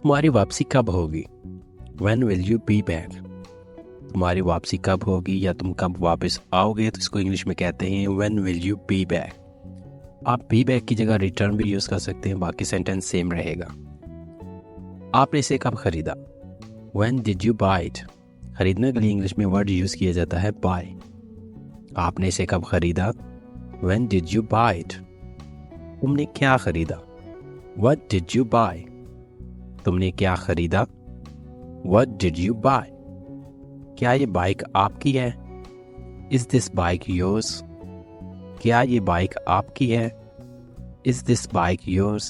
तुम्हारी वापसी कब होगी? When will you be back? तुम्हारी वापसी कब होगी या तुम कब वापस आओगे, तो इसको इंग्लिश में कहते हैं When will you be back? आप be back की जगह रिटर्न भी यूज कर सकते हैं, बाकी सेंटेंस सेम रहेगा। आपने इसे कब खरीदा? When did you buy it? खरीदने के लिए इंग्लिश में वर्ड यूज किया जाता है buy। आपने इसे कब खरीदा? When did you buy it? तुमने क्या खरीदा? What did you buy? तुमने क्या खरीदा? What did you buy? क्या ये बाइक आपकी है? Is this bike yours? क्या ये बाइक आपकी है? Is this bike yours?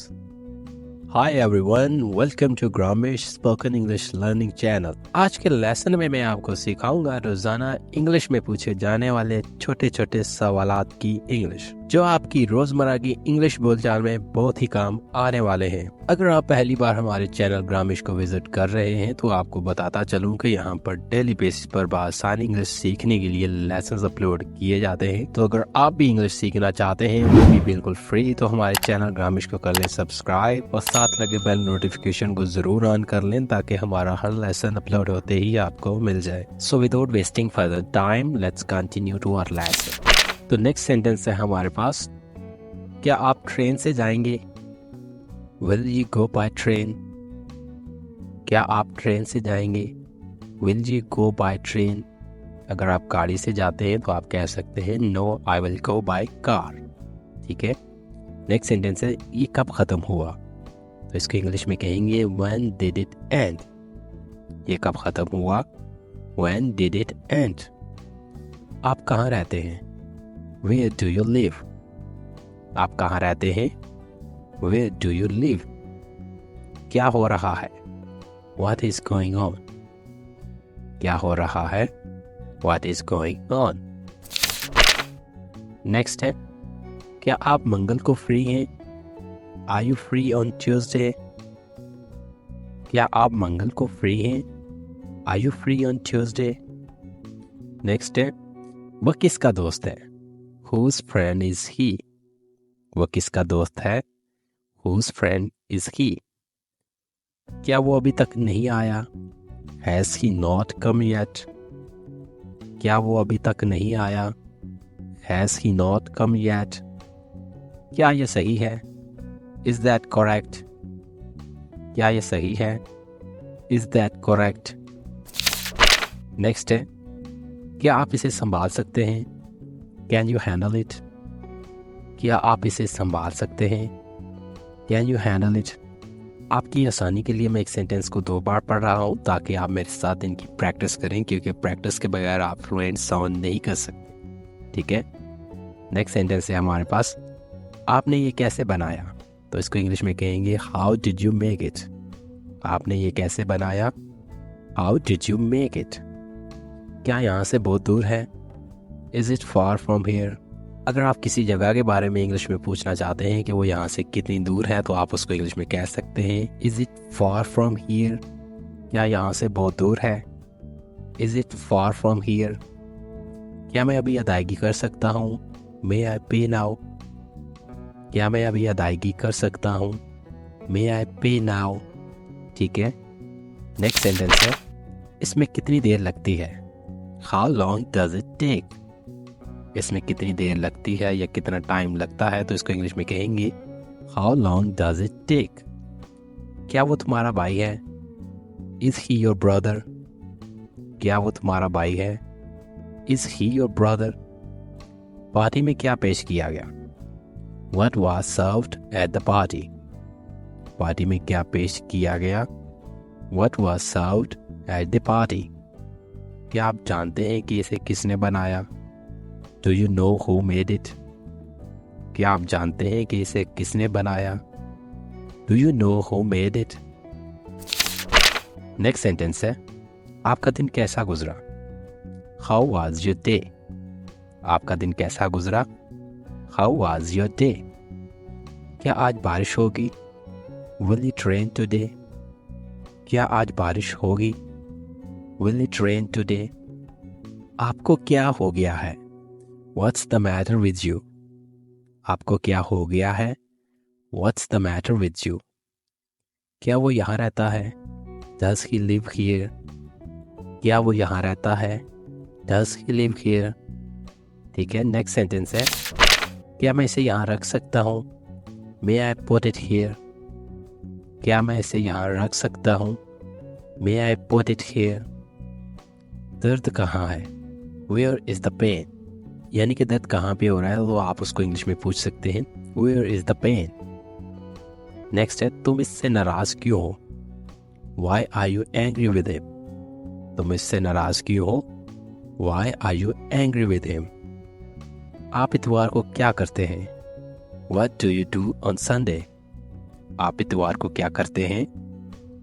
Hi everyone, welcome to Grammish Spoken English Learning Channel। आज के लेसन में मैं आपको सिखाऊंगा रोजाना इंग्लिश में पूछे जाने वाले छोटे छोटे सवालात की इंग्लिश, जो आपकी रोजमर्रा की इंग्लिश बोलचाल में बहुत ही काम आने वाले हैं। अगर आप पहली बार हमारे चैनल ग्रामिश को विजिट कर रहे हैं तो आपको बताता चलूं कि यहाँ पर डेली बेसिस पर आसान इंग्लिश सीखने के लिए लेसन अपलोड किए जाते हैं। तो अगर आप भी इंग्लिश सीखना चाहते हैं, वो भी बिल्कुल फ्री, तो हमारे चैनल ग्रामिश को कर लें सब्सक्राइब और साथ लगे बेल नोटिफिकेशन को जरूर ऑन कर लें ताकि हमारा हर लेसन अपलोड होते ही आपको मिल जाए। So without wasting further time, let's continue to our lesson. तो नेक्स्ट सेंटेंस है हमारे पास, क्या आप ट्रेन से जाएंगे? Will you go by train? क्या आप ट्रेन से जाएंगे? Will you go by train? अगर आप गाड़ी से जाते हैं तो आप कह सकते हैं No, I will go by car। ठीक है। नेक्स्ट सेंटेंस है, ये कब खत्म हुआ? तो इसको इंग्लिश में कहेंगे When did it end? ये कब खत्म हुआ? When did it end? आप कहाँ रहते हैं? Where do you live? आप कहाँ रहते हैं? Where do you live? क्या हो रहा है? What is going on? क्या हो रहा है? What is going on? Next है, क्या आप मंगल को फ्री हैं? Are you free on Tuesday? क्या आप मंगल को फ्री हैं? Are you free on Tuesday? Next है, वह किसका दोस्त है? Whose friend is he? वह किसका दोस्त है? Whose friend is he? क्या वो अभी तक नहीं आया? Has he not come yet? क्या वो अभी तक नहीं आया? Has he not come yet? क्या ये सही है? Is that correct? क्या ये सही है? Is that correct? Next है, क्या आप इसे संभाल सकते हैं? Can you handle it? क्या आप इसे संभाल सकते हैं? Can you handle it? आपकी आसानी के लिए मैं एक सेंटेंस को 2 बार पढ़ रहा हूँ ताकि आप मेरे साथ इनकी प्रैक्टिस करें, क्योंकि प्रैक्टिस के बगैर आप फ्लुएंट साउंड नहीं कर सकते। ठीक है। नेक्स्ट सेंटेंस है हमारे पास, आपने ये कैसे बनाया? तो इसको इंग्लिश में कहेंगे How did you make it? आपने ये कैसे बनाया? How did you make it? क्या यहाँ से बहुत दूर है? Is it far from here? अगर आप किसी जगह के बारे में इंग्लिश में पूछना चाहते हैं कि वो यहाँ से कितनी दूर है, तो आप उसको इंग्लिश में कह सकते हैं Is it far from here? क्या यहाँ से बहुत दूर है? Is it far from here? क्या मैं अभी अदायगी कर सकता हूँ? May I pay now? क्या मैं अभी अदायगी कर सकता हूँ? May I pay now? ठीक है। नेक्स्ट सेंटेंस है, इसमें कितनी देर लगती है? How long does it take? इसमें कितनी देर लगती है या कितना टाइम लगता है, तो इसको इंग्लिश में कहेंगे How long does it take? क्या वो तुम्हारा भाई है? Is he your brother? क्या वो तुम्हारा भाई है? Is he your brother? Party में क्या पेश किया गया? What was served at the party? Party में क्या पेश किया गया? What was served at the party? क्या आप जानते हैं कि इसे किसने बनाया? Do you know who made it? क्या आप जानते हैं कि इसे किसने बनाया? Do you know who made it? Next sentence है, आपका दिन कैसा गुजरा? How was your day? आपका दिन कैसा गुजरा? How was your day? क्या आज बारिश होगी? Will it rain today? क्या आज बारिश होगी? Will it rain today? आपको क्या हो गया है? What's the matter with you? आपको क्या हो गया है? What's the matter with you? क्या वो यहाँ रहता है? Does he live here? क्या वो यहाँ रहता है? Does he live here? ठीक है, नेक्स्ट सेंटेंस है, क्या मैं इसे यहाँ रख सकता हूँ? May I put it here? क्या मैं इसे यहाँ रख सकता हूँ? May I put it here? दर्द कहाँ है? Where is the pain? यानी कि दर्द कहाँ पे हो रहा है, तो आप उसको इंग्लिश में पूछ सकते हैं, Where is the pain? Next है, तुम इससे नाराज क्यों हो? Why are you angry with him? तुम इससे नाराज क्यों हो? Why are you angry with him? आप इतवार को क्या करते हैं? What do you do on Sunday? आप इतवार को क्या करते हैं?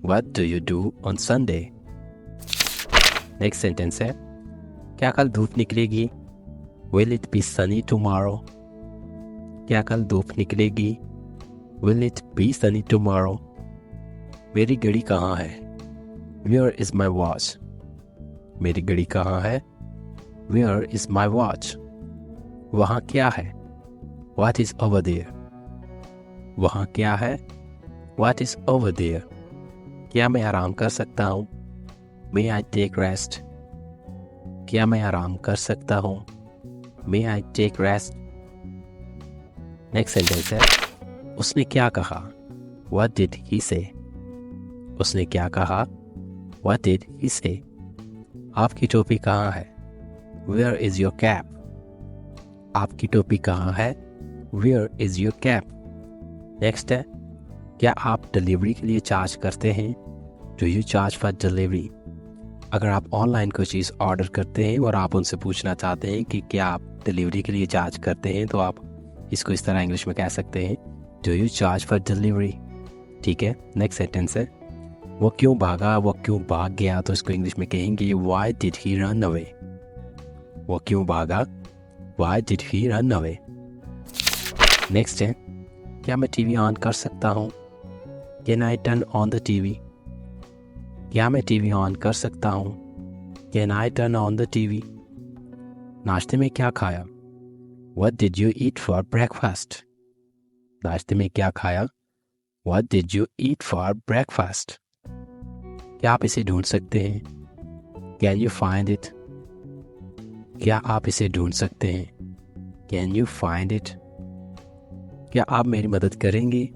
What do you do on Sunday? Next sentence है, क्या कल धूप निकलेगी? Will it be sunny tomorrow? क्या कल धूप निकलेगी? Will it be sunny tomorrow? मेरी घड़ी कहाँ है? Where is my watch? मेरी घड़ी कहाँ है? Where is my watch? वहाँ क्या है? What is over there? वहाँ क्या है? What is over there? क्या मैं आराम कर सकता हूँ? May I take rest? क्या मैं आराम कर सकता हूँ? May I take rest? Next sentence है, उसने क्या कहा? What did he say? उसने क्या कहा? What did he say? आपकी टोपी कहाँ है? Where is your cap? आपकी टोपी कहाँ है? Where is your cap? Next है, क्या आप डिलीवरी के लिए चार्ज करते हैं? Do you charge for delivery? अगर आप ऑनलाइन कोई चीज़ ऑर्डर करते हैं और आप उनसे पूछना चाहते हैं कि क्या आप डिलीवरी के लिए चार्ज करते हैं, तो आप इसको इस तरह इंग्लिश में कह सकते हैं, Do you charge for delivery? ठीक है, नेक्स्ट सेंटेंस है, वो क्यों भागा, वो क्यों भाग गया, तो इसको इंग्लिश में कहेंगे Why did he run away? वो क्यों भागा? Why did he run away? Next है, क्या मैं टीवी ऑन कर सकता हूँ? Can I turn on the TV? क्या मैं टीवी ऑन कर सकता हूँ? Can I turn on the TV? नाश्ते में क्या खाया? What did you eat for breakfast? नाश्ते में क्या खाया? What did you eat for breakfast? क्या आप इसे ढूंढ सकते हैं? Can you find it? क्या आप इसे ढूंढ सकते हैं? Can you find it? क्या आप मेरी मदद करेंगे?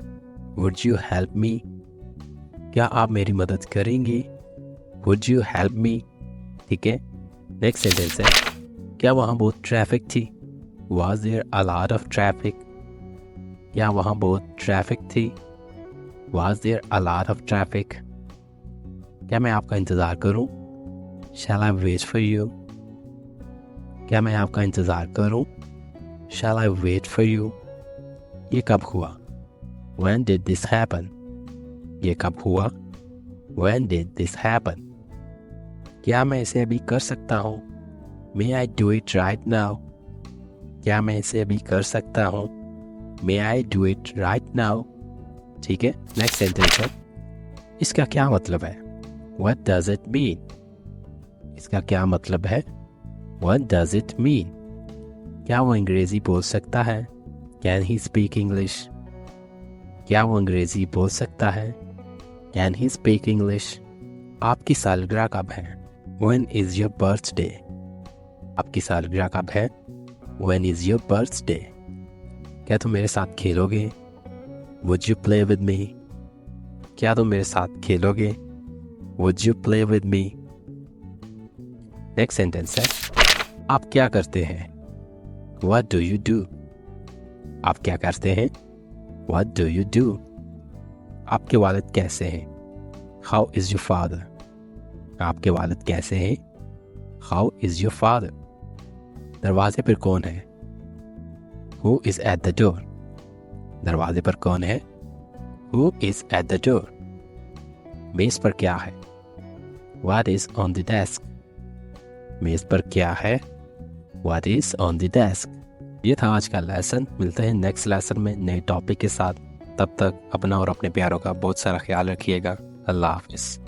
Would you help me? क्या आप मेरी मदद करेंगे? Would you help me? ठीक है, नेक्स्ट सेंटेंस है, क्या वहाँ बहुत ट्रैफिक थी? Was there a lot of traffic? क्या वहाँ बहुत ट्रैफिक थी? Was there a lot of traffic? क्या मैं आपका इंतज़ार करूँ? Shall I wait for you? क्या मैं आपका इंतज़ार करूँ? Shall I wait for you? ये कब हुआ? When did this happen? ये कब हुआ? When did this happen? क्या मैं इसे अभी कर सकता हूँ? May I do it right now? क्या मैं इसे अभी कर सकता हूँ? May I do it right now? ठीक है, नेक्स्ट सेंटेंस है, इसका क्या मतलब है? What does it mean? इसका क्या मतलब है? What does it mean? क्या वो अंग्रेजी बोल सकता है? Can he speak English? क्या वो अंग्रेजी बोल सकता है? Can he speak English? आपकी सालगिरह कब है? When is your birthday? आपकी सालगिरह कब है? When is your birthday? क्या तुम मेरे साथ खेलोगे? Would you play with me? क्या तुम मेरे साथ खेलोगे? Would you play with me? Next sentence है, आप क्या करते हैं? What do you do? आप क्या करते हैं? What do you do? आपके वालिद कैसे हैं? How is your father? आपके वालिद कैसे हैं? How is your father? दरवाजे पर कौन है? Who is at the door? दरवाजे पर कौन है? Who is at the door? मेज पर क्या है? What is on the desk? मेज पर क्या है? What is on the desk? ये था आज का लेसन। मिलते हैं नेक्स्ट लेसन में नए टॉपिक के साथ। तब तक अपना और अपने प्यारों का बहुत सारा ख्याल रखिएगा। अल्लाह हाफिज़।